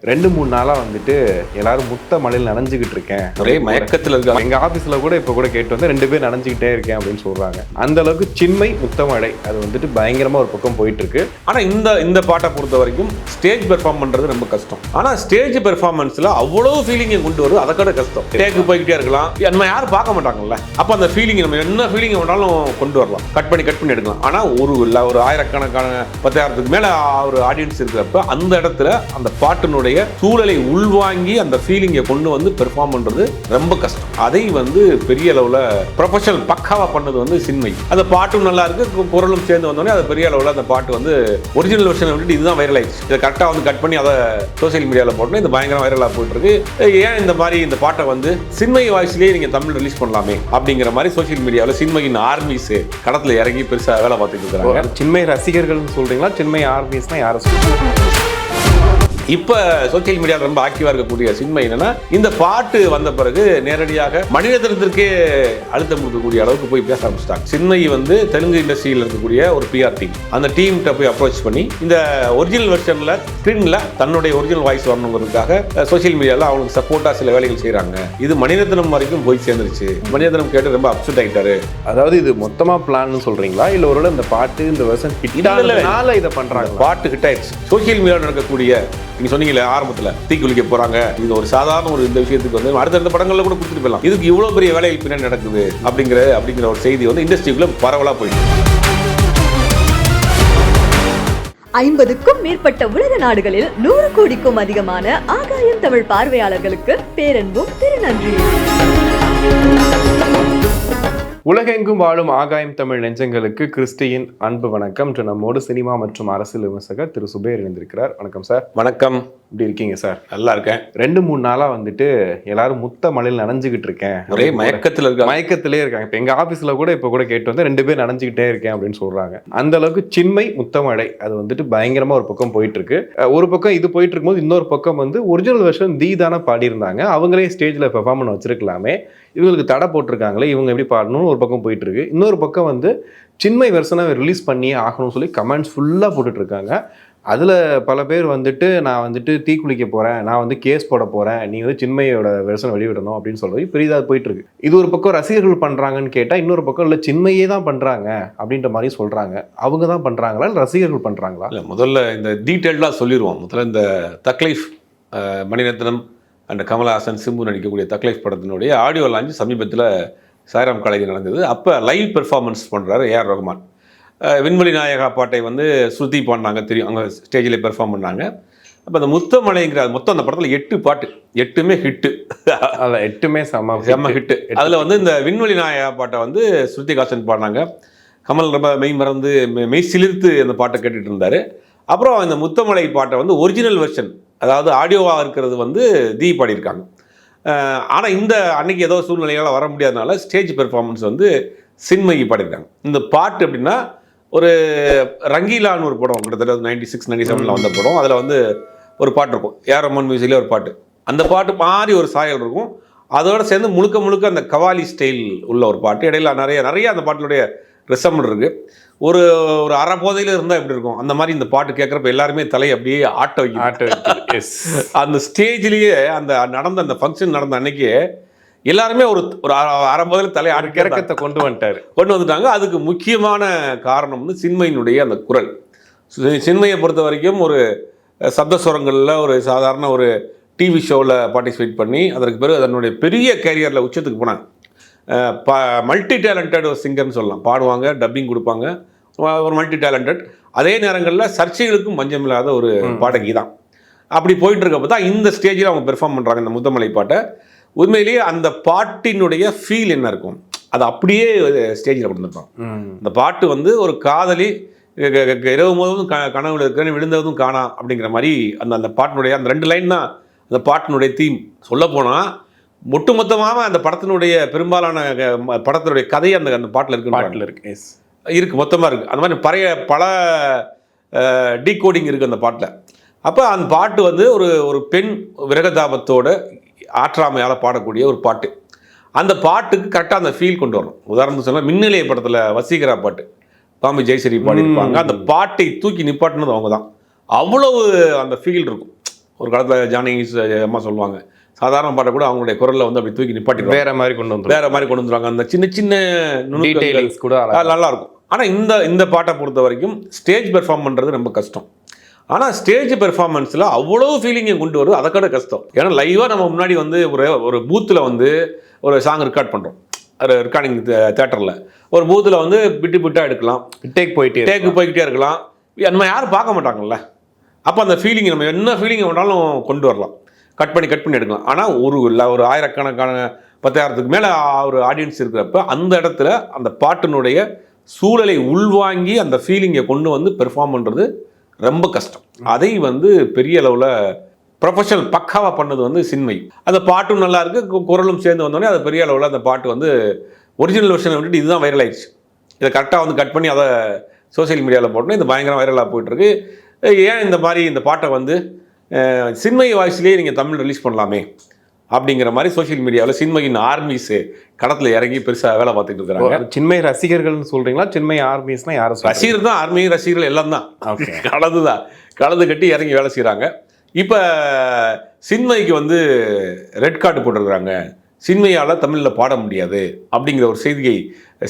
2-3 நாளா வந்துட்டு எல்லாரும் முத்த மழையில் நனைஞ்சுக்கிட்டு இருக்கேன், ஒரே மயக்கத்தில் இருக்காங்க. எங்க ஆபீஸ்ல கூட இப்ப கூட கேட்டு வந்து 2 பேர் நனைஞ்சுக்கிட்டே இருக்கேன் அப்படின்னு சொல்றாங்க. அந்த அளவுக்கு சின்மை முத்தமழை அது வந்துட்டு பயங்கரமா ஒரு பக்கம் போயிட்டு இருக்கு. ஆனா இந்த பாட்டை பொறுத்த வரைக்கும் ஸ்டேஜ் பெர்ஃபார்ம் பண்றது ரொம்ப கஷ்டம். ஆனா ஸ்டேஜ் பெர்ஃபார்மன்ஸ்ல அவ்வளவு ஃபீலிங்கை கொண்டு வரும், அதை கூட கஷ்டம். டேக்கு போய்கிட்டே இருக்கலாம், நம்ம யாரும் பார்க்க மாட்டாங்கல்ல. அப்ப அந்த ஃபீலிங் நம்ம என்ன ஃபீலிங் வேணாலும் கொண்டு வரலாம், கட் பண்ணி எடுக்கலாம். ஆனா ஒரு ஆயிரக்கணக்கான 10,000க்கு மேல ஒரு ஆடியன்ஸ் இருக்கிறப்ப அந்த இடத்துல அந்த பாட்டினுடைய சூழலை உள்வாங்கி அந்த ஃபீலிங்கை கொண்டு வந்து பெர்ஃபார்ம் பண்றது ரொம்ப கஷ்டம். அதை வந்து பெரிய அளவுல ப்ரொஃபஷனல் பக்காவா பண்ணது வந்து சின்மை. அந்த பாட்டும் நல்லா இருக்கு, குரலும் சேர்ந்து வந்தோடனே அது பெரிய அளவுல அந்த பாட்டு வந்து ஒரிஜினல் வெர்ஷன் விட்டு இதுதான் வைரல் ஆயிடுச்சு. இதை கரெக்டா வந்து கட் பண்ணி அதை சோசியல் மீடியாவில் போட்டோம், இது பயங்கர வைரலா போயிட்டு இருக்கு. ஏன் இந்த பாட்டை வந்து சின்மை வாய்ஸ்லேயே நீங்க தமிழ் ரிலீஸ் பண்ணலாமே அப்படிங்கிற மாதிரி சோசியல் மீடியாவில் சின்மையின் ஆர்மிஸ் களத்துல இறங்கி பெருசா வேலை பார்த்துட்டு இருக்காங்க. சின்மை ரசிகர்கள் சொல்றீங்களா, சின்மை ஆர்மிஸ்னா யாரை சொல்றீங்க? இப்ப சோசியல் மீடியாவில் ரொம்ப ஆக்டிவா இருக்கக்கூடிய சின்மை என்னன்னா, இந்த பாட்டு வந்த பிறகு நேரடியாக மணிரத்னத்திற்கே அழுத்தம் கொடுக்கக்கூடிய அளவுக்கு போய் பேச ஆரம்பிச்சிட்டாங்க. சின்மை வந்து தெலுங்கு இண்டஸ்ட்ரியில் இருக்கக்கூடிய ஒரு பிஆர் டீம், அந்த டீம்கிட்ட போய் அப்ரோச் பண்ணி இந்த ஒரிஜினல் வெர்ஷன்ல ஸ்கிரீன்ல தன்னுடைய ஒரிஜினல் வாய்ஸ் வரணுங்கிறதுக்காக சோசியல் மீடியாவில் அவங்களுக்கு சப்போர்ட்டா சில வேலைகள் செய்யறாங்க. இது மணிரத்னம் வரைக்கும் போய் சேர்ந்துருச்சு. மணிரத்னம் கேட்டு ரொம்ப அப்செட் ஆகிட்டாரு. அதாவது இது மொத்தமா பிளான் சொல்றீங்களா, இல்ல ஒருவேளை இந்த பாட்டு இந்த வெர்ஷன் ஹிட்டானால இதை பண்றாங்க? பாட்டு ஹிட் ஆயிடுச்சு. சோசியல் மீடியாவில் நடக்கக்கூடிய நீங்க சொன்னீங்களே ஆரம்பத்தில் தீக்குளிக்க போறாங்க, இது ஒரு சாதாரண ஒரு இந்த விஷயத்துக்கு வந்து அடுத்தடுத்த படங்கள்ல கூட கொடுத்துட்டு போயிடலாம். இதுக்கு இவ்வளவு பெரிய வேலைகள் பின்னாடி நடக்குது அப்படிங்கிற ஒரு செய்தி வந்து இண்டஸ்ட்ரிக்குள்ள பரவலா போயிடுச்சு. 50க்கும் மேற்பட்ட உலக நாடுகளில் 100 கோடிக்கும் அதிகமான ஆகாயம் தமிழ் பார்வையாளர்களுக்கு பேரன்பும் திருநன்றியும். உலகெங்கும் வாழும் ஆகாயம் தமிழ் நெஞ்சங்களுக்கு கிறிஸ்டியின் அன்பு வணக்கம். நம்மோடு சினிமா மற்றும் அரசியல் விமர்சகர் திரு சுபேர் இணைந்திருக்கிறார். வணக்கம் சார். வணக்கம். எப்படி இருக்கீங்க சார்? நல்லா இருக்கேன். 2-3 நாளா வந்துட்டு எல்லாரும் முத்த மழையில் நனைஞ்சுக்கிட்டு இருக்கேன், ஒரே மயக்கத்திலே இருக்காங்க. இப்ப எங்க ஆபீஸ்ல கூட இப்ப கூட கேட்டு வந்து 2 பேர் நனைஞ்சுக்கிட்டே இருக்கேன் அப்படின்னு சொல்றாங்க. அந்த அளவுக்கு சின்மை முத்தமழை அது வந்துட்டு பயங்கரமா ஒரு பக்கம் போயிட்டு இருக்கு. ஒரு பக்கம் இது போயிட்டு இருக்கும்போது இன்னொரு பக்கம் வந்து ஒரிஜினல் வெர்ஷன் தானே பாடியிருந்தாங்க, அவங்களே ஸ்டேஜ்ல பெர்ஃபார்ம் பண்ண வச்சிருக்கலாமே, இவங்களுக்கு தடை போட்டிருக்காங்களே, இவங்க எப்படி பாடணும்னு ஒரு பக்கம் போயிட்டு இருக்கு. இன்னொரு பக்கம் வந்து சின்மை வெர்ஷனை ரிலீஸ் பண்ணியே ஆகணும்னு சொல்லி கமெண்ட்ஸ் ஃபுல்லா போட்டுட்டு இருக்காங்க. அதுல பல பேர் வந்துட்டு நான் வந்துட்டு தீக்குளிக்க போறேன், நான் வந்து கேஸ் போட போறேன், நீ வந்து சின்மையோட வெர்ஷன் வெளியிடணும் அப்படின்னு சொல்லி பெரிதா போயிட்டு இருக்கு. இது ஒரு பக்கம் ரசிகர்கள் பண்றாங்கன்னு கேட்டா, இன்னொரு பக்கம் இல்ல சின்மையே தான் பண்றாங்க அப்படின்ற மாதிரி சொல்றாங்க. அவங்க தான் பண்றாங்களா இல்ல ரசிகர்கள் பண்றாங்களா? இல்ல, முதல்ல இந்த டீட்டெயிலாக சொல்லிடுவோம். முதல்ல இந்த தக்லைஃப் மணிரத்னம் அண்ட் கமலஹாசன் சிம்பு நடிக்கக்கூடிய தக்லைஃப் படத்தினுடைய ஆடியோ லான்ச் சமீபத்தில் சாய்ராம் காலேஜில் நடந்தது. அப்போ லைவ் பெர்ஃபார்மன்ஸ் பண்ணுறாரு ஏஆர் ரஹ்மான். விண்வெளி நாயகா பாட்டை வந்து ஸ்ருதி பாடினாங்க, தெரியும், அங்கே ஸ்டேஜில் பெர்ஃபார்ம் பண்ணாங்க. அப்போ அந்த முத்தமலைங்கிற மொத்தம் அந்த படத்தில் 8 பாட்டு, 8மே ஹிட்டு. அதில் 8மே செம்ம ஹிட்டு. அதில் வந்து இந்த விண்வெளி நாயகா பாட்டை வந்து ஸ்ருதிஹாசன் பாடினாங்க. கமல் ரொம்ப மெய் சிலிர்த்து அந்த பாட்டை கேட்டுட்டு இருந்தார். அப்புறம் இந்த முத்தமலை பாட்டை வந்து ஒரிஜினல் வெர்ஷன், அதாவது ஆடியோவாக இருக்கிறது வந்து பாடியிருக்காங்க. ஆனால் இந்த அன்னைக்கு ஏதோ சூழ்நிலையால் வர முடியாதனால ஸ்டேஜ் பெர்ஃபார்மன்ஸ் வந்து சின்மைக்கு பாடியிருக்காங்க. இந்த பாட்டு அப்படின்னா ஒரு ரங்கீலான்னு ஒரு படம், கிட்டத்தட்ட 96, 97 வந்த படம். அதில் வந்து ஒரு பாட்டு இருக்கும், ஏஆர் ரஹ்மான் மியூசிக்லேயே ஒரு பாட்டு. அந்த பாட்டு மாதிரி ஒரு சாயல் இருக்கும். அதோடு சேர்ந்து முழுக்க அந்த கவாலி ஸ்டைல் உள்ள ஒரு பாட்டு. இடையில நிறைய அந்த பாட்டினுடைய ரிசம்பிள் இருக்குது. ஒரு அரை போதையில் இருந்தால் எப்படி இருக்கும், அந்த மாதிரி இந்த பாட்டு கேட்குறப்ப எல்லாருமே தலையை அப்படியே ஆட்ட வைக்கும். அந்த ஸ்டேஜ்லேயே அந்த ஃபங்க்ஷன் நடந்த அன்னைக்கு எல்லாருமே ஒரு அரை போதையில் தலையை கிறக்கத்தை கொண்டு வந்துட்டாங்க. அதுக்கு முக்கியமான காரணம் வந்து சின்மையினுடைய அந்த குரல். சின்மையை பொறுத்த வரைக்கும் ஒரு சப்தஸ்வரங்களில் ஒரு சாதாரண ஒரு டிவி ஷோவில் பார்ட்டிசிபேட் பண்ணி அதற்கு பிறகு அதனுடைய பெரிய கேரியரில் உச்சத்துக்கு போனாங்க. மல்டி டேலண்டட் ஒரு சிங்கர்னு சொல்லலாம். பாடுவாங்க, டப்பிங் கொடுப்பாங்க, ஒரு மல்டி டேலண்டட். அதே நேரங்களில் சர்ச்சைகளுக்கும் பஞ்சம் இல்லாத ஒரு பாடகி தான். அப்படி போயிட்டு இருக்கப்போ தான் இந்த ஸ்டேஜில் அவங்க பெர்ஃபார்ம் பண்ணுறாங்க இந்த முத்தமலை பாட்டை. உண்மையிலேயே அந்த பாட்டினுடைய ஃபீல் என்ன இருக்கும், அது அப்படியே ஸ்டேஜில் கொடுத்துருப்பாங்க. இந்த பாட்டு வந்து ஒரு காதலி இரவு முழுவதும் கனவுல இருக்கிறேன்னு விழுந்ததும் காணா அப்படிங்கிற மாதிரி அந்த பாட்டினுடைய அந்த 2 லைன் தான் அந்த பாட்டினுடைய தீம். சொல்லப்போனால் ஒட்டுமொத்தமாக அந்த படத்தினுடைய பெரும்பாலான படத்தினுடைய கதை அந்த பாட்டில் இருக்கு மொத்தமாக இருக்குது. அந்த மாதிரி பல டீகோடிங் இருக்குது அந்த பாட்டில். அப்போ அந்த பாட்டு வந்து ஒரு பெண் விரகதாபத்தோட ஆற்றாமையால் பாடக்கூடிய ஒரு பாட்டு. அந்த பாட்டுக்கு கரெக்டாக அந்த ஃபீல் கொண்டு வரணும். உதாரணத்துக்கு சொன்னால் மின்னலைய படத்தில் வசீகரா பாட்டு பாம்பு ஜெயஸ்ரீ பாடியிருப்பாங்க. அந்த பாட்டை தூக்கி நிப்பாட்டினது அவங்க தான். அவ்வளவு அந்த ஃபீல் இருக்கும். ஒரு காலத்தில் ஜானகி அம்மா சொல்லுவாங்க, சாதாரண பாட்டை கூட அவங்களுடைய குரலில் வந்து அப்படி தூக்கி நிப்பாட்டி வேற மாதிரி கொண்டு வந்து வேற மாதிரி கொண்டு வந்துருவாங்க. அந்த சின்ன சின்ன டீடைலிங்ஸ் கூட நல்லா இருக்கும். ஆனால் இந்த பாட்டை பொறுத்த வரைக்கும் ஸ்டேஜ் பெர்ஃபார்ம் பண்ணுறது ரொம்ப கஷ்டம். ஆனால் ஸ்டேஜ் பெர்ஃபார்மன்ஸில் அவ்வளோ ஃபீலிங்கை கொண்டு வருது அதை கூட கஷ்டம். ஏன்னா லைவாக நம்ம முன்னாடி வந்து ஒரு பூத்தில் வந்து ஒரு சாங் ரெக்கார்ட் பண்ணுறோம், ரெக்கார்டிங் தேட்டரில் ஒரு பூத்தில் வந்து பிட்டாக எடுக்கலாம், டேக்கு போய்கிட்டே இருக்கலாம். நம்ம யாரும் பார்க்க மாட்டாங்கல்ல. அப்போ அந்த ஃபீலிங் நம்ம என்ன ஃபீலிங் வேணாலும் கொண்டு வரலாம், கட் பண்ணி எடுக்கலாம். ஆனால் ஒரு ஆயிரக்கணக்கான 10,000க்கு மேலே ஒரு ஆடியன்ஸ் இருக்கிறப்ப அந்த இடத்துல அந்த பாட்டினுடைய சூழலை உள்வாங்கி அந்த ஃபீலிங்கை கொண்டு வந்து பெர்ஃபார்ம் பண்ணுறது ரொம்ப கஷ்டம். அதை வந்து பெரிய அளவில் ப்ரொஃபஷனல் பக்காவாக பண்ணது வந்து சின்மை. அந்த பாட்டும் நல்லா இருக்குது, குரலும் சேர்ந்து வந்தோடனே அது பெரிய அளவில் அந்த பாட்டு வந்து ஒரிஜினல் வெர்ஷனை விட்டுட்டு இதுதான் வைரல் ஆயிடுச்சு. இதை கரெக்டாக வந்து கட் பண்ணி அதை சோசியல் மீடியாவில் போட்டோன்னா இது பயங்கரம் வைரலாக போயிட்டுருக்கு. ஏன் இந்த மாதிரி இந்த பாட்டை வந்து சின்மை வாய்ஸ்லேயே நீங்கள் தமிழ் ரிலீஸ் பண்ணலாமே அப்படிங்கிற மாதிரி சோசியல் மீடியாவில் சின்மையின் ஆர்மிஸ் கடத்தில் இறங்கி பெருசாக வேலை பார்த்துட்டு இருக்கிறாங்க. சின்மை ரசிகர்கள்னு சொல்கிறீங்களா? சின்மை ஆர்மிஸ்னால் யாரும் ரசிகர் தான், ஆர்மி ரசிகர்கள் எல்லாம் தான் கலந்து கட்டி இறங்கி வேலை செய்கிறாங்க. இப்போ சின்மைக்கு வந்து ரெட் கார்டு போட்டிருக்கிறாங்க, சின்மையால் தமிழில் பாட முடியாது அப்படிங்கிற ஒரு செய்தியை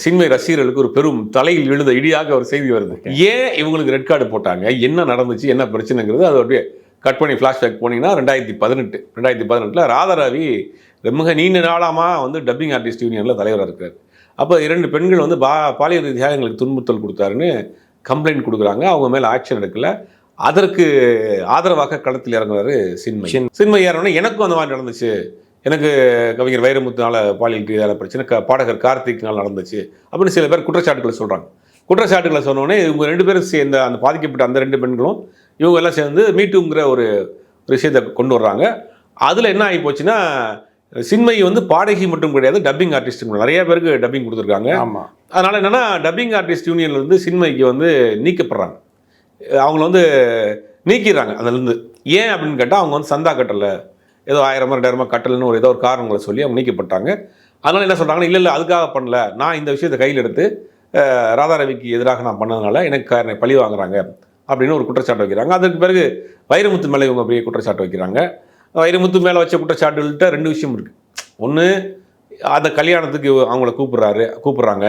சின்மை ரசிகர்களுக்கு ஒரு பெரும் தலையில் விழுந்த இடியாக ஒரு செய்தி வருது. ஏன் இவங்களுக்கு ரெட் கார்டு போட்டாங்க, என்ன நடந்துச்சு, என்ன பிரச்சனைங்கிறது அது அப்படியே கட் பண்ணி ஃப்ளாஷ்பேக் போனீங்கன்னா 2018 ராதாரவி மிக நீண்ட நாளாக வந்து டப்பிங் ஆர்டிஸ்ட் யூனியனில் தலைவராக இருக்கார். அப்போ 2 பெண்கள் வந்து பாலியல் ரீதியாக எங்களுக்கு துன்புறுத்தல் கொடுத்தாருன்னு கம்ப்ளைண்ட் கொடுக்குறாங்க. அவங்க மேலே ஆக்ஷன் எடுக்கல. அதற்கு ஆதரவாக களத்தில் இறங்குறாரு சின்மை. ஏறணும்னா எனக்கும் அந்த மாதிரி நடந்துச்சு, எனக்கு கவிஞர் வைரமுத்துனால பாலியல் ரீதியான பிரச்சனை, பாடகர் கார்த்திக்னால நடந்துச்சு அப்படின்னு சில பேர் குற்றச்சாட்டுகளை சொல்கிறாங்க. குற்றச்சாட்டுகளை சொன்னோடனே இவங்க 2 பேரும் சேர்ந்த அந்த பாதிக்கப்பட்ட அந்த 2 பெண்களும் இவங்க எல்லாம் சேர்ந்து மீட்டுங்கிற ஒரு விஷயத்தை கொண்டு வர்றாங்க. அதில் என்ன ஆகி போச்சுன்னா சின்மை வந்து பாடகி மட்டும் கிடையாது, டப்பிங் ஆர்டிஸ்ட் நிறைய பேருக்கு டப்பிங் கொடுத்துருக்காங்க. ஆமாம். அதனால் என்னென்னா டப்பிங் ஆர்டிஸ்ட் யூனியனில் வந்து சின்மைக்கு வந்து நீக்கப்படுறாங்க, அவங்கள வந்து நீக்கிடுறாங்க அதுலேருந்து. ஏன் அப்படின்னு கேட்டால் அவங்க வந்து சந்தா கட்டலை, ஏதோ 1000-2000 கட்டலைன்னு ஏதோ ஒரு காரணங்களை சொல்லி அவங்க நீக்கப்பட்டாங்க. அதனால் என்ன சொல்கிறாங்கன்னா, இல்லை அதுக்காக பண்ணல, நான் இந்த விஷயத்தை கையில் எடுத்து ராதாரவிக்கு எதிராக நான் பண்ணதுனால எனக்கு பழி வாங்குறாங்க அப்படின்னு ஒரு குற்றச்சாட்டு வைக்கிறாங்க. அதுக்கு பிறகு வைரமுத்து மேலே இவங்க அப்படியே குற்றச்சாட்டு வைக்கிறாங்க. வைரமுத்து மேலே வச்ச குற்றச்சாட்டுகள்கிட்ட 2 விஷயம் இருக்குது. ஒன்று, அந்த கல்யாணத்துக்கு அவங்கள கூப்பிட்றாங்க,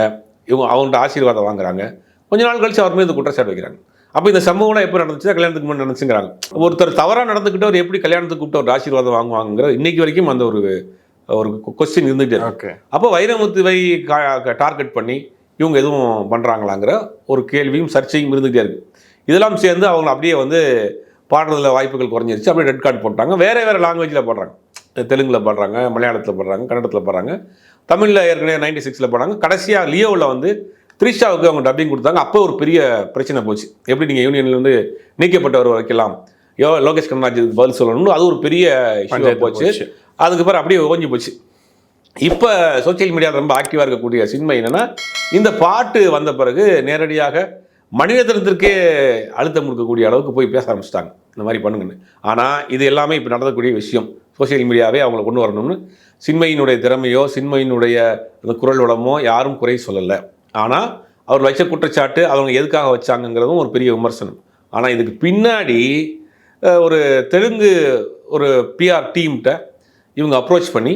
இவங்க அவங்கள்ட்ட ஆசீர்வாதம் வாங்குறாங்க. கொஞ்ச நாள் கழிச்சு அவர் மீது குற்றச்சாட்டு வைக்கிறாங்க. அப்போ இந்த சம்பவம்லாம் எப்போ நடந்துச்சு, கல்யாணத்துக்கு முன்னாடி நடந்துச்சுங்கிறாங்க. ஒருத்தர் தவறாக நடந்துக்கிட்டவர் எப்படி கல்யாணத்துக்கு கூப்பிட்டு ஒரு ஆசீர்வாதம் வாங்குவாங்கிற இன்னைக்கு வரைக்கும் அந்த ஒரு கொஸ்டின் இருந்துகிட்டே இருக்கு. அப்போ வைரமுத்துவை டார்கெட் பண்ணி இவங்க எதுவும் பண்ணுறாங்களாங்கிற ஒரு கேள்வியும் சர்ச்சையும் இருந்துகிட்டே இருக்குது. இதெல்லாம் சேர்ந்து அவங்க அப்படியே வந்து பாடுறதுல வாய்ப்புகள் குறைஞ்சிருச்சு. அப்படியே ரெட் கார்டு போட்டாங்க. வேறு லாங்குவேஜில் பாடுறாங்க, தெலுங்கில் பாடுறாங்க, மலையாளத்தில் பாடுறாங்க, கன்னடத்தில் பாடுறாங்க, தமிழில் ஏற்கனவே 96 பாடுறாங்க. கடைசியாக லியோவில் வந்து த்ரிஷாவுக்கு அவங்க டப்பிங் கொடுத்தாங்க. அப்போ ஒரு பெரிய பிரச்சனை போச்சு, எப்படி நீங்கள் யூனியனில் வந்து நீக்கப்பட்டவர் வைக்கலாம், லோகேஷ் கண்ணாஜி பதில் சொல்லணும்னு அது ஒரு பெரிய இஷ்யூவாக போச்சு. அதுக்கு பிறகு அப்படியே ஓஞ்சி போச்சு. இப்போ சோசியல் மீடியாவில் ரொம்ப ஆக்டிவாக இருக்கக்கூடிய சின்மை என்னென்னா, இந்த பாட்டு வந்த பிறகு நேரடியாக மணிரத்னத்திற்கே அழுத்தம் கொடுக்கக்கூடிய அளவுக்கு போய் பேச ஆரம்பிச்சிட்டாங்க, இந்த மாதிரி பண்ணுங்கன்னு. ஆனால் இது எல்லாமே இப்போ நடக்கக்கூடிய விஷயம். சோசியல் மீடியாவே அவங்கள கொண்டு வரணும்னு சின்மையினுடைய திறமையோ சின்மையினுடைய அந்த குரல் வளமோ யாரும் குறை சொல்லலை. ஆனால் அவர் வச்ச குற்றச்சாட்டு அவங்க எதுக்காக வச்சாங்கங்கிறதும் ஒரு பெரிய விமர்சனம். ஆனால் இதுக்கு பின்னாடி ஒரு தெலுங்கு ஒரு பிஆர் டீம்கிட்ட இவங்க அப்ரோச் பண்ணி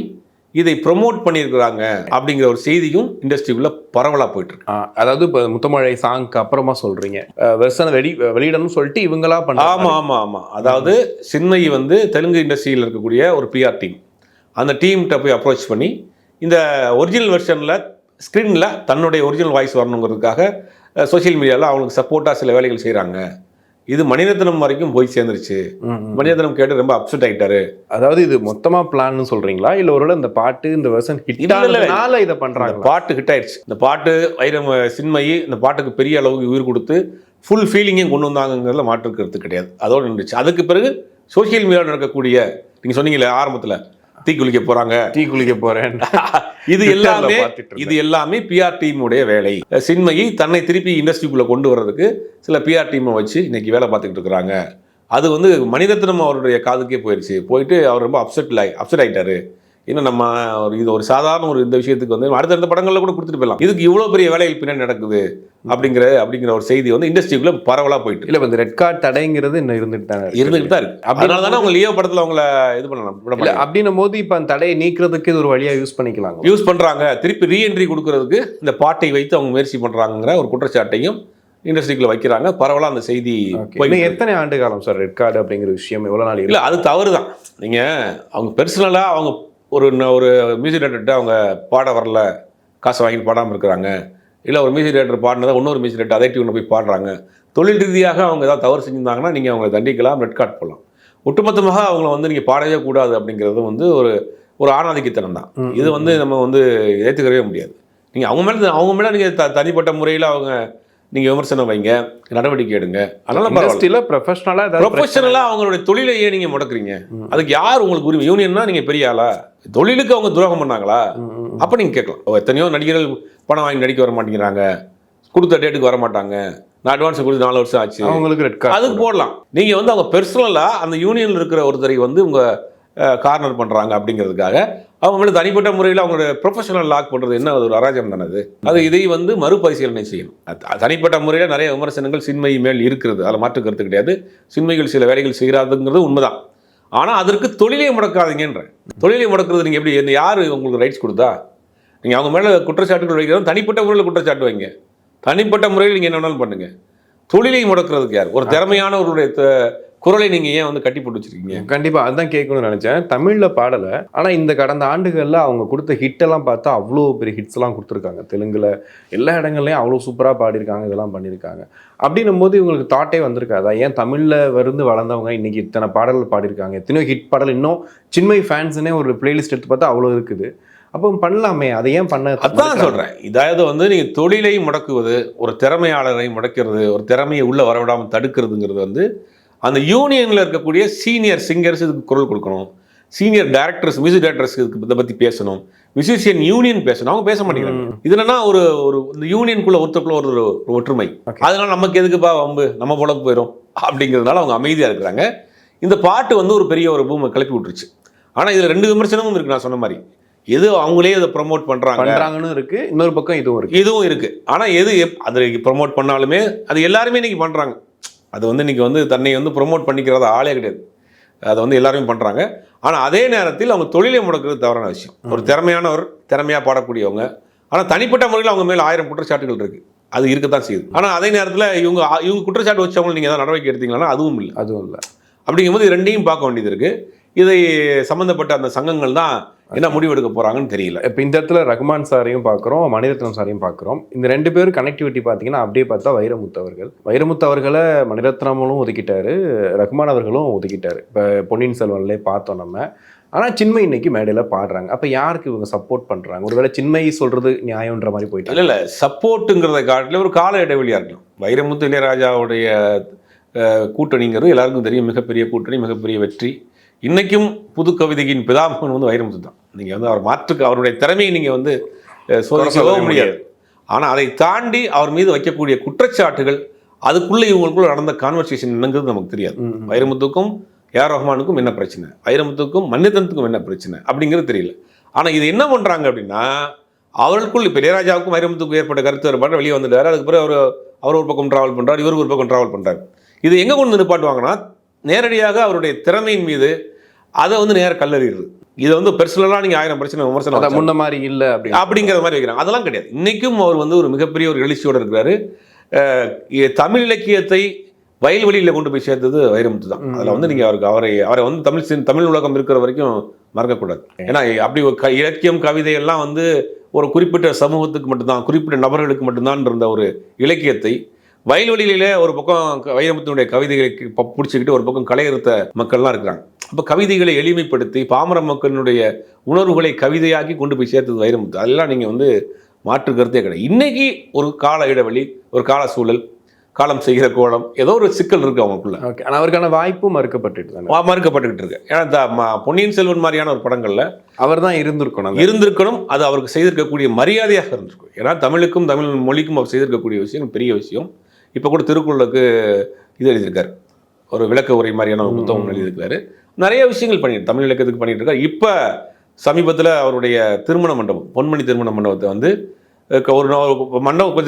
இதை ப்ரொமோட் பண்ணியிருக்கிறாங்க அப்படிங்கிற ஒரு செய்தியும் இண்டஸ்ட்ரிக்குள்ளே பரவலாக போயிட்டுருக்கு. அதாவது இப்போ முத்தமழை சாங்க்கு அப்புறமா சொல்கிறீங்க வெர்ஷனை வெளியிடணும்னு சொல்லிட்டு இவங்களா பண்ண. ஆமாம். அதாவது சின்மை வந்து தெலுங்கு இண்டஸ்ட்ரியில் இருக்கக்கூடிய ஒரு பிஆர் டீம், அந்த டீம்கிட்ட போய் அப்ரோச் பண்ணி இந்த ஒரிஜினல் வெர்ஷனில் ஸ்க்ரீனில் தன்னுடைய ஒரிஜினல் வாய்ஸ் வரணுங்கிறதுக்காக சோசியல் மீடியாவில் அவங்களுக்கு சப்போர்ட்டாக சில வேலைகள் செய்கிறாங்க. இது மணிரத்னம் வரைக்கும் போய் சேர்ந்துருச்சு. மணிரத்னம் கேட்டு ரொம்ப அப்செட் ஆகிட்டாரு. அதாவது இது மொத்தமா பிளான்னு சொல்றீங்களா, இல்லை ஒருவேளை இந்த பாட்டு இந்த வெர்ஷன் ஹிட்டால இதை பண்றாங்க? பாட்டு ஹிட் ஆயிடுச்சு. இந்த பாட்டு சின்மயி இந்த பாட்டுக்கு பெரிய அளவுக்கு உயிர் கொடுத்து ஃபுல் ஃபீலிங்கையும் கொண்டு வந்தாங்கிறதுல மாற்றுக்கிறது கிடையாது. அதோடு இருந்துச்சு. அதுக்கு பிறகு சோசியல் மீடியாவில் நடக்கக்கூடிய நீங்கள் சொன்னீங்களே ஆரம்பத்தில் தீ குளிக்க போறேன் இது எல்லாமே பிஆர் டீமுடைய வேலை. சின்மயி தன்னை திருப்பி இண்டஸ்ட்ரிக்குள்ள கொண்டு வர்றதுக்கு சில பிஆர் டீமை வச்சு இன்னைக்கு வேலை பார்த்துக்கிட்டு இருக்கிறாங்க. அது வந்து மணிரத்னம் அவருடைய காதுக்கே போயிடுச்சு. போயிட்டு அவர் ரொம்ப அப்செட் ஆகிட்டாரு. இன்னும் நம்ம இது ஒரு சாதாரண இந்த விஷயத்துக்கு வந்து அடுத்தடுத்த படங்களில் கூட கொடுத்துட்டு போயிடலாம். இதுக்கு இவ்வளோ பெரிய வேலைகள் பின்னாடி நடக்குது அப்படிங்கிற ஒரு செய்தி வந்து இண்டஸ்ட்ரிக்குள்ள பரவலாக போயிட்டு இல்லை இந்த ரெட் கார்டு தடைங்கிறது இன்னும் இருந்துட்டு தான் இருக்கு. அதனால தானே அவங்க லியோ படத்தில் அவங்கள இது பண்ணலாம். அப்படின்னும் போது இப்போ அந்த தடையை நீக்கிறதுக்கு இது ஒரு வழியாக யூஸ் பண்ணுறாங்க. திருப்பி ரீஎன்ட்ரி கொடுக்கறதுக்கு இந்த பாட்டை வைத்து அவங்க முயற்சி பண்ணுறாங்கிற ஒரு குற்றச்சாட்டையும் இண்டஸ்ட்ரிக்குள்ள வைக்கிறாங்க. பரவலாக அந்த செய்தி எத்தனை ஆண்டு காலம் சார் ரெட் கார்டு அப்படிங்கிற விஷயம் எவ்வளோ நாள் இல்லை, அது தவறு தான். நீங்கள் அவங்க பெர்சனலாக அவங்க ஒரு மியூசிக் டைரக்டர்கிட்ட அவங்க பாட வரல, காசு வாங்கிட்டு பாடாமல் இருக்கிறாங்க, இல்லை ஒரு மியூசிக் டைரக்டர் பாடினதை இன்னொரு மியூசிக் டைரக்டர் அதே டியூனில் போய் பாடுறாங்க, தொழில் ரீதியாக அவங்க ஏதாவது தவறு செஞ்சிருந்தாங்கன்னா நீங்கள் அவங்களை தண்டிக்கலாம், ரெட் கார்டு போடலாம். ஒட்டுமொத்தமாக அவங்கள வந்து நீங்கள் பாடவே கூடாது அப்படிங்கிறது வந்து ஒரு ஆணாதிக்கத்தனம் தான். இது வந்து நம்ம வந்து ஏற்றுக்கவே முடியாது. நீங்கள் அவங்க மேலே நீங்கள் தனிப்பட்ட முறையில் நீங்கள் விமர்சனம் வைங்க, நடவடிக்கை எடுங்க. அதனால ப்ரொஃபஷனலாக அவங்களுடைய தொழிலையே நீங்கள் முடக்குறீங்க. அதுக்கு யார் உங்களுக்கு உரிமை? யூனியன்னா நீங்கள் பெரிய ஆளா? தொழிலுக்கு அவங்க துரோகம் பண்ணாங்களா? அப்போ நீங்கள் கேட்கலாம். எத்தனையோ நடிகர்கள் பணம் வாங்கி நடிக்க வர மாட்டேங்கிறாங்க, கொடுத்த டேட்டுக்கு வர மாட்டாங்க, நான் அட்வான்ஸ் கொடுத்து 4 வருஷம் ஆச்சு, அவங்களுக்கு ரெட் கார்டு அதுக்கு போடலாம். நீங்கள் வந்து அவங்க பெர்சனலாக அந்த யூனியனில் இருக்கிற ஒருத்தரை வந்து உங்கள் கார்னர் பண்ணுறாங்க அப்படிங்கிறதுக்காக அவங்க மேலே தனிப்பட்ட முறையில் அவங்களோட ப்ரொஃபஷனல் லாக் பண்ணுறது என்ன ஒரு அராஜகம் தானது. அது இதை வந்து மறுபரிசீலனை செய்யணும். தனிப்பட்ட முறையில் நிறைய விமர்சனங்கள் சின்மை மேல் இருக்கிறது, அதில் மாற்று கருத்து கிடையாது. சின்மைகள் சில வேலைகள் செய்கிறாதுங்கிறது உண்மைதான். ஆனால் அதற்கு தொழிலை முடக்காதீங்கன்ற. தொழிலை முடக்கிறது நீங்கள் எப்படி, யார் உங்களுக்கு ரைட்ஸ் கொடுத்தா? நீங்கள் அவங்க மேலே குற்றச்சாட்டுகள் வைக்கிறோம், தனிப்பட்ட முறையில் குற்றச்சாட்டு வைங்க, தனிப்பட்ட முறையில் நீங்கள் என்ன வேணாலும் பண்ணுங்கள். தொழிலை முடக்கிறதுக்கு யார்? ஒரு திறமையானவருடைய குரலை நீங்கள் ஏன் வந்து கட்டி போட்டு வச்சிருக்கீங்க? கண்டிப்பாக அதுதான் கேட்கணும்னு நினச்சேன். தமிழில் பாடலை, ஆனால் இந்த கடந்த ஆண்டுகளில் அவங்க கொடுத்த ஹிட்டெல்லாம் பார்த்தா அவ்வளோ பெரிய ஹிட்ஸ்லாம் கொடுத்துருக்காங்க. தெலுங்கில் எல்லா இடங்கள்லையும் அவ்வளோ சூப்பராக பாடியிருக்காங்க, இதெல்லாம் பண்ணியிருக்காங்க. அப்படின்னும் போது இவங்களுக்கு தாட்டே வந்திருக்காதா? ஏன் தமிழில் வளர்ந்தவங்க இன்றைக்கி இத்தனை பாடல்கள் பாடியிருக்காங்க, எத்தனையோ ஹிட் பாடல், இன்னும் சின்மை ஃபேன்ஸுன்னே ஒரு பிளேலிஸ்ட் எடுத்து பார்த்தா அவ்வளோ இருக்குது. அப்போ பண்ணலாமே, அதை ஏன் பண்ண? அதான் சொல்கிறேன். இதாவது வந்து நீங்கள் தொழிலை முடக்குவது, ஒரு திறமையாளரை முடக்கிறது, ஒரு திறமையை உள்ளே வரவிடாமல் தடுக்கிறதுங்கிறது வந்து அந்த யூனியனில் இருக்கக்கூடிய சீனியர் சிங்கர்ஸ் இதுக்கு குரல் கொடுக்கணும், சீனியர் டைரக்டர்ஸ், மியூசிக் டைரக்டர்ஸ் இதை பற்றி பேசணும், மியூசிஷியன் யூனியன் பேசணும். அவங்க பேச மாட்டேங்கிறாங்க. இது என்னன்னா ஒரு இந்த யூனியனுக்குள்ள ஒருத்தருக்குள்ள ஒரு ஒற்றுமை. அதனால நமக்கு எதுக்குப்பா வம்பு, நம்ம போல போயிடும் அப்படிங்கிறதுனால அவங்க அமைதியாக இருக்கிறாங்க. இந்த பாட்டு வந்து ஒரு பெரிய ஒரு பூமை கிளப்பி விட்டுருச்சு. ஆனால் இதில் 2 விமர்சனமும் இருக்குது. நான் சொன்ன மாதிரி எது அவங்களே அதை ப்ரமோட் பண்ணுறாங்கன்னு இருக்குது, இன்னொரு பக்கம் இதுவும் இருக்குது. ஆனால் எது அதை ப்ரமோட் பண்ணாலுமே அது எல்லாருமே இன்னைக்கு பண்ணுறாங்க. அது வந்து இன்றைக்கி வந்து தன்னை வந்து ப்ரொமோட் பண்ணிக்கிறத ஆளே கிடையாது, அதை வந்து எல்லாருமே பண்ணுறாங்க. ஆனால் அதே நேரத்தில் அவங்க தொழிலை முடக்கிறது தவறான விஷயம். ஒரு திறமையானவர், திறமையாக பாடக்கூடியவங்க, ஆனால் தனிப்பட்ட முறையில் அவங்க மேலே 1000 குற்றச்சாட்டுகள் இருக்குது, அது இருக்கத்தான் செய்யுது. ஆனால் அதே நேரத்தில் இவங்க குற்றச்சாட்டு வச்சவங்க நீங்கள் ஏதாவது நடவடிக்கை எடுத்தீங்கன்னா அதுவும் இல்லை. அப்படிங்கும்போது 2ஐயும் பார்க்க வேண்டியது இருக்குது. இதை சம்மந்தப்பட்ட அந்த சங்கங்கள் தான் என்ன முடிவெடுக்க போகிறாங்கன்னு தெரியல. இப்போ இந்த இடத்துல ரகுமான் சாரையும் பார்க்குறோம், மணிரத்னம் சாரையும் பார்க்குறோம். இந்த 2 பேரும் கனெக்டிவிட்டி பார்த்தீங்கன்னா அப்படியே பார்த்தா வைரமுத்து அவர்களை மணிரத்னமும் ஒதுக்கிட்டாரு, ரகுமான் அவர்களும் ஒதுக்கிட்டாரு. இப்போ பொன்னியின் செல்வன்லேயே பார்த்தோம் நம்ம. ஆனால் சின்மை இன்னைக்கு மேடையில் பாடுறாங்க. அப்போ யாருக்கு இவங்க சப்போர்ட் பண்ணுறாங்க? ஒருவேளை சின்மை சொல்கிறது நியாயன்ற மாதிரி போயிட்டு இல்லை சப்போர்ட்டுங்கிறத காட்டில் ஒரு கால இடைவெளியாக இருக்கலாம். வைரமுத்து இளையராஜாவுடைய கூட்டணிங்கிறது எல்லாருக்கும் தெரியும், மிகப்பெரிய கூட்டணி, மிகப்பெரிய வெற்றி. இன்றைக்கும் புது கவிதையின் பிதாமகன் வந்து வைரமுத்து தான். நீங்கள் வந்து அவர் அவருடைய திறமையை நீங்கள் வந்து சோதிக்க முடியாது. ஆனால் அதை தாண்டி அவர் மீது வைக்கக்கூடிய குற்றச்சாட்டுகள், அதுக்குள்ளே இவங்களுக்குள்ள நடந்த கான்வர்சேஷன் என்னங்கிறது நமக்கு தெரியாது. வைரமுத்துக்கும் ஏஆர் ரஹ்மானுக்கும் என்ன பிரச்சனை, வைரமுத்துக்கும் மணிரத்னத்துக்கும் என்ன பிரச்சனை அப்படிங்கிறது தெரியல. ஆனால் இது என்ன பண்ணுறாங்க அப்படின்னா, அவர்களுக்குள் இப்போ இளையராஜாவுக்கும் வைரமுத்துக்கும் ஏற்பட்ட கருத்து வேறுபாடு வெளியே வந்துட்டார். அதுக்கு பிறகு அவர் ஒரு பக்கம் ட்ராவல் பண்ணுறார், இவர் ஒரு பக்கம் ட்ராவல் பண்ணுறாரு. இது எங்கே கொண்டு நிப்பாட்டுவாங்கன்னா, நேரடியாக அவருடைய திறமையின் மீது அதை வந்து நேரம் கல்லறிடுது. இதை வந்து பெர்சனலாக நீங்கள் 1000 பிரச்சனை விமர்சனம் முன்ன மாதிரி இல்லை அப்படிங்கிற மாதிரி வைக்கிறாங்க. அதெல்லாம் கிடையாது. இன்றைக்கும் அவர் வந்து ஒரு மிகப்பெரிய ஒரு எழுச்சியோடு இருக்கிறாரு. தமிழ் இலக்கியத்தை வயல்வெளியில் கொண்டு போய் சேர்த்தது வைரமுத்து தான். அதில் வந்து நீங்கள் அவரை வந்து தமிழ் உலகம் இருக்கிற வரைக்கும் மறக்கக்கூடாது. ஏன்னா அப்படி ஒரு இலக்கியம் கவிதை எல்லாம் வந்து ஒரு குறிப்பிட்ட சமூகத்துக்கு மட்டும்தான், குறிப்பிட்ட நபர்களுக்கு மட்டும்தான் இருந்த ஒரு இலக்கியத்தை வயல்வெளியிலே ஒரு பக்கம் வைரமுத்தினுடைய கவிதைகளை பிடிச்சிக்கிட்டு ஒரு பக்கம் கலையறுத்த மக்கள்லாம் இருக்கிறாங்க. அப்போ கவிதைகளை எளிமைப்படுத்தி பாமர மக்களினுடைய உணர்வுகளை கவிதையாக்கி கொண்டு போய் சேர்த்தது வைரமுத்து. அதெல்லாம் நீங்கள் வந்து மாற்று கருத்தே கிடையாது. இன்னைக்கு ஒரு கால இடைவெளி, ஒரு கால சூழல், காலம் செய்கிற கோலம், ஏதோ ஒரு சிக்கல் இருக்குது அவங்களுக்குள்ள. ஓகே, ஆனால் அவருக்கான வாய்ப்பும் மறுக்கப்பட்டுக்கிட்டு இருக்கு. ஏன்னா பொன்னியின் செல்வன் மாதிரியான ஒரு படங்களில் அவர் தான் இருந்திருக்கணும். அது அவருக்கு செய்திருக்கக்கூடிய மரியாதையாக இருந்திருக்கும். ஏன்னா தமிழுக்கும் தமிழ் மொழிக்கும் அவர் செய்திருக்கக்கூடிய விஷயம் பெரிய விஷயம். இப்போ கூட திருக்குறளுக்கு இது எழுதியிருக்காரு, ஒரு விளக்க உரை மாதிரியான ஒரு புத்தகம் எழுதியிருக்காரு. நிறைய விஷயங்கள் பண்ணிட்டு தமிழ் இலக்கியத்துக்கு பண்ணிட்டு இருக்காரு. இப்போ சமீபத்தில் அவருடைய திருமண மண்டபம், பொன்மணி திருமண மண்டபத்தை வந்து ஒரு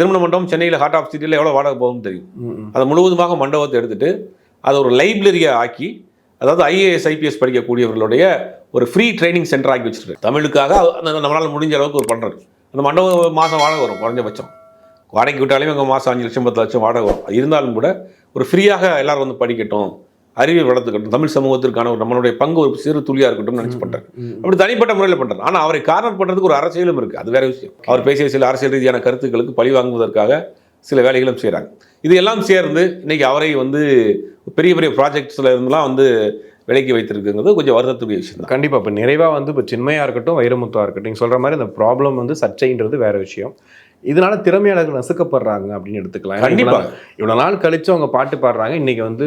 திருமண மண்டபம் சென்னையில் ஹார்ட் ஆஃப் சிட்டியில் எவ்வளோ வாடகை போகும்னு தெரியும். அதை முழுவதுமாக மண்டபத்தை எடுத்துட்டு அதை ஒரு லைப்ரரியை ஆக்கி, அதாவது IAS IPS படிக்கக்கூடியவர்களுடைய ஒரு ஃப்ரீ ட்ரைனிங் சென்டர் ஆக்கி வச்சுருக்கு. தமிழுக்காக நம்மளால் முடிஞ்ச அளவுக்கு ஒரு பண்ணுறது. அந்த மண்டபம் மாதம் வாடகை வரும், குறைஞ்சபட்சம் வாடகைக்கு விட்டாலும் எங்கள் மாதம் 5 லட்சம் 10 லட்சம் வாடகை வரும். இருந்தாலும் கூட ஒரு ஃப்ரீயாக எல்லாரும் வந்து படிக்கட்டும், அறிவை வளர்த்துக்கட்டும், தமிழ் சமூகத்திற்கான ஒரு நம்மளுடைய பங்கு ஒரு சிறு துளியாக இருக்கட்டும் நினச்சி பண்ணுறாரு. அப்படி தனிப்பட்ட முறையில் பண்ணுறாரு. ஆனால் அவரை கார்னர் பண்ணுறதுக்கு ஒரு அரசியலும் இருக்குது, அது வேற விஷயம். அவர் பேசிய சில அரசியல் ரீதியான கருத்துக்களுக்கு பழி வாங்குவதற்காக சில வேலைகளும் செய்கிறாங்க. இது எல்லாம் சேர்ந்து இன்னைக்கு அவரை வந்து பெரிய பெரிய ப்ராஜெக்ட்ஸில் இருந்தெல்லாம் வந்து விலைக்கு வைத்திருக்குங்கிறது கொஞ்சம் வருத்தத்துடைய விஷயம் தான். கண்டிப்பாக. இப்போ நிறைவாக வந்து இப்போ சின்மயாக இருக்கட்டும், வைரமுத்துவாக இருக்கட்டும், நீங்கள் சொல்கிற மாதிரி இந்த ப்ராப்ளம் வந்து சர்ச்சைன்றது வேற விஷயம். இதனால திறமையாளர்கள் நசுக்கப்படுறாங்க அப்படின்னு எடுத்துக்கலாம். கண்டிப்பாக. இவ்வளோ நாள் கழிச்சு அவங்க பாட்டு பாடுறாங்க, இன்னைக்கு வந்து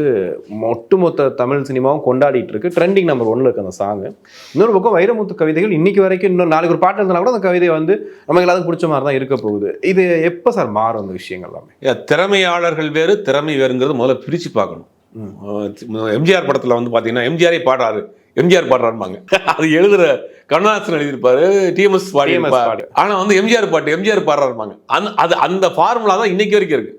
ஒட்டுமொத்த தமிழ் சினிமாவும் கொண்டாடிட்டு இருக்கு. ட்ரெண்டிங் நம்பர் 1 இருக்கு அந்த சாங். இன்னொரு பக்கம் வைரமுத்து கவிதைகள் இன்னைக்கு வரைக்கும் இன்னும் நாளைக்கு ஒரு பாட்டு இருந்தாலும் கூட அந்த கவிதை வந்து நமக்கு எல்லாத்துக்கும் பிடிச்ச மாதிரி தான் இருக்க போகுது. இது எப்போ சார் மாறும் அந்த விஷயங்கள் எல்லாமே? திறமையாளர்கள் வேறு, திறமை வேறுங்கிறது முதல்ல பிரித்து பார்க்கணும். எம்ஜிஆர் படத்தில் வந்து பார்த்தீங்கன்னா எம்ஜிஆரே பாடுறாரு, எம்ஜிஆர் பாடுறாருப்பாங்க. அது எழுதுற கண்ணாசன் எழுதியிருப்பாரு, TMS பாடி. ஆனால் வந்து எம்ஜிஆர் பாட்டு எம்ஜிஆர் பாடுறாருப்பாங்க. அந்த ஃபார்முலா தான் இன்னைக்கு வரைக்கும் இருக்கு.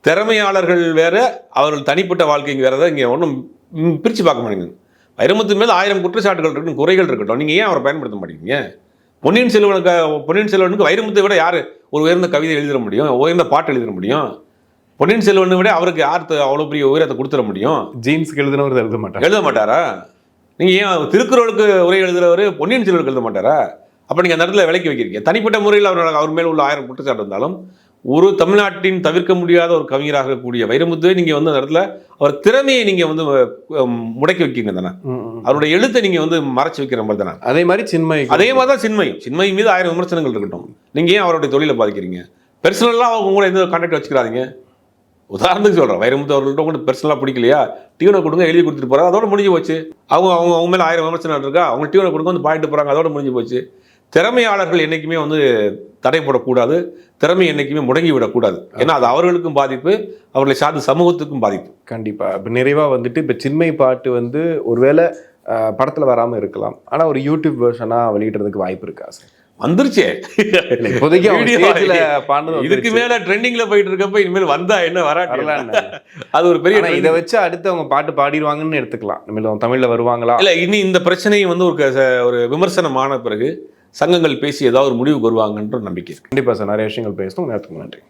திறமையாளர்கள் வேற, அவர்கள் தனிப்பட்ட வாழ்க்கைங்க வேற. இங்கே ஒன்றும் பிரித்து பார்க்க மாட்டேங்குது. வைரமுத்து மேலே 1000 குற்றச்சாட்டுகள் இருக்கட்டும், குறைகள் இருக்கட்டும், நீங்கள் ஏன் அவரை பயன்படுத்த மாட்டேங்கிறீங்க? பொன்னியின் செல்வனுக்கு வைரமுத்தை விட யார் ஒரு உயர்ந்த கவிதை எழுதிட முடியும், உயர்ந்த பாட்டு எழுதிட முடியும்? பொன்னியின் செல்வனை விட அவருக்கு யார் அவ்வளோ பெரிய உயரத்தை கொடுத்துட முடியும்? ஜீன்ஸுக்கு எழுதினவர் எழுத மாட்டாரா? நீங்கள் ஏன் திருக்குறளுக்கு உரை எழுதுறவர் பொன்னியின் செல்வனுக்கு எழுத மாட்டாரா? அப்போ நீங்கள் அந்த இடத்துல விலைக்கு வைக்கிறீங்க. தனிப்பட்ட முறையில் அவர் மேல் உள்ள 1000 குற்றச்சாட்டு இருந்தாலும் ஒரு தமிழ்நாட்டின் தவிர்க்க முடியாத ஒரு கவிஞராக இருக்கக்கூடிய வைரமுத்துவை நீங்கள் வந்து அந்த இடத்துல அவர் திறமையை நீங்கள் வந்து முடக்கி வைக்கிங்க தானே, அவருடைய எழுத்தை நீங்கள் வந்து மறைச்சு வைக்கிற மாதிரி தானே. அதே மாதிரி அதே மாதிரி தான் சின்மை மீது 1000 விமர்சனங்கள் இருக்கட்டும். நீங்கள் ஏன் அவருடைய தொழிலை பாதிக்கிறீங்க? பெர்சனலாக அவங்க கூட எந்த கான்டாக்ட் வச்சுக்கிறாதீங்க. உதாரணத்துக்கு சொல்கிறேன், வைரமுத்து அவர்கள்ட்ட கூட பெர்சனலாக பிடிக்கலையா, டியூனை கொடுங்க, எழுதி கொடுத்துட்டு போகிறாங்க, அதோட முடிஞ்சு போச்சு. அவங்க மேலே 1000 விமர்சனம் இருக்கா, அவங்க டியூனை கொடுங்க வந்து பாயிட்டு போகிறாங்க, அதோட முடிஞ்சு போச்சு. திறமையாளர்கள் என்றைக்குமே வந்து தடைப்படக்கூடாது, திறமை என்றைக்குமே முடங்கி விடக்கூடாது. ஏன்னா அது அவர்களுக்கும் பாதிப்பு, அவர்களை சார்ந்த சமூகத்துக்கும் பாதிப்பு. கண்டிப்பாக. இப்போ நிறைவாக வந்துட்டு இப்போ சின்மை பாட்டு வந்து ஒருவேளை படத்தில் வராமல் இருக்கலாம், ஆனால் ஒரு யூடியூப் வெர்ஷனாக வெளியிடுறதுக்கு வாய்ப்பு இருக்கா சார்? வந்துருச்சே இப்போதைக்கு இதுக்கு மேல ட்ரெண்டிங்ல போயிட்டு இருக்கப்ப இனிமேல் வந்தா என்ன வராட்டி அது ஒரு பெரிய. இதை வச்சு அடுத்து அவங்க பாட்டு பாடிடுவாங்கன்னு எடுத்துக்கலாம். இனிமேல் தமிழ்ல வருவாங்களா? இல்ல, இனி இந்த பிரச்சனையை வந்து ஒரு விமர்சனமான பிறகு சங்கங்கள் பேசி ஏதாவது ஒரு முடிவுக்கு வருவாங்கன்ற நம்பிக்கை இருக்கு. கண்டிப்பா சார். நிறைய விஷயங்கள் பேசணும். நேரத்துக்கு நன்றி.